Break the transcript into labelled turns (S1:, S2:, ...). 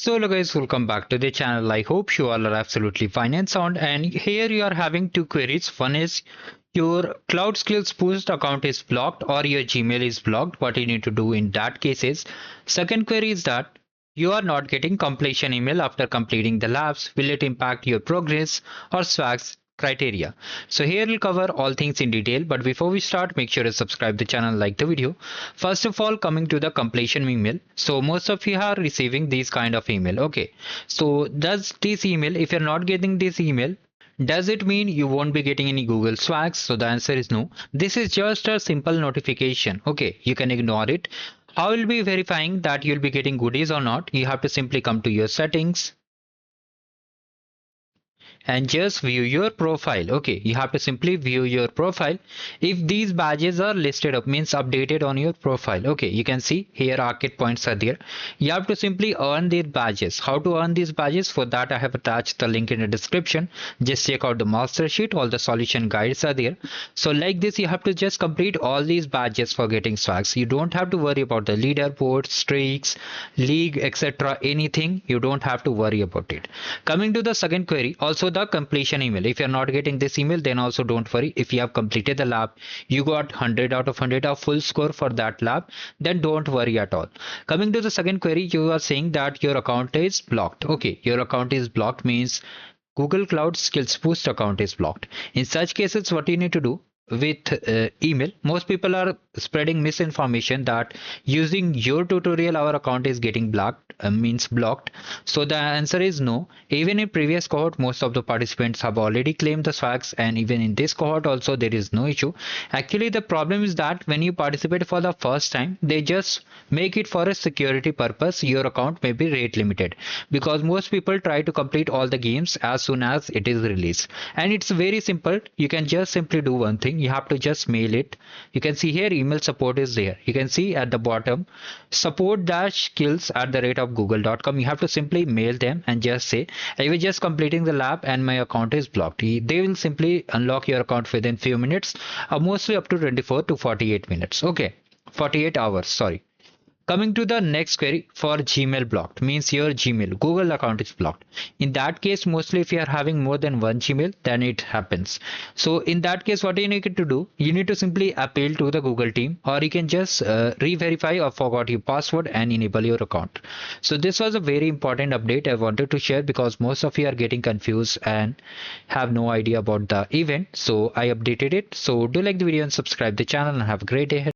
S1: So hello guys, welcome back to the channel. I hope you all are absolutely fine and sound, and here you are having two queries. One is your Cloud Skills Boost account is blocked or your Gmail is blocked. What you need to do in that case is, second query is that you are not getting completion email after completing the labs. Will it impact your progress or swags criteria? So here we'll cover all things in detail, but before we start, make sure to subscribe the channel, like the video. First of all, coming to the completion email, so most of you are receiving these kind of email. Okay, so does this email, if you're not getting this email, does it mean you won't be getting any Google swags? So the answer is no. This is just a simple notification. Okay, you can ignore it. How will be verifying that you'll be getting goodies or not? You have to simply come to your settings and just view your profile. Okay, you have to simply view your profile. If these badges are listed up, means updated on your profile. Okay, you can see here arcade points are there. You have to simply earn these badges. How to earn these badges? For that I have attached the link in the description. Just check out the master sheet, all the solution guides are there. So like this, you have to just complete all these badges for getting swags. You don't have to worry about the leaderboard, streaks, league, etc. anything. You don't have to worry about it. Coming to the second query, also the completion email. If you're not getting this email, then also don't worry. If you have completed the lab, you got 100 out of 100, a full score for that lab, then don't worry at all. Coming to the second query, you are saying that your account is blocked. Okay, your account is blocked means Google Cloud Skills Boost account is blocked. In such cases, what you need to do with email, most people are spreading misinformation that using your tutorial our account is getting blocked, means blocked. So the answer is no. Even in previous cohort, most of the participants have already claimed the swags, and even in this cohort also there is no issue. Actually the problem is that when you participate for the first time, they just make it for a security purpose. Your account may be rate limited because most people try to complete all the games as soon as it is released, and it's very simple. You can just simply do one thing. You have to just mail it. You can see here email support is there. You can see at the bottom support-skills@google.com. You have to simply mail them and just say, I was just completing the lab and my account is blocked. They will simply unlock your account within few minutes, mostly up to 24 to 48 minutes. Okay, 48 hours, sorry. Coming to the next query, for Gmail blocked, means your Gmail, Google account is blocked. In that case, mostly if you are having more than one Gmail, then it happens. So in that case, what you need to do, you need to simply appeal to the Google team, or you can just re-verify or forgot your password and enable your account. So this was a very important update I wanted to share because most of you are getting confused and have no idea about the event. So I updated it. So do like the video and subscribe the channel and have a great day ahead.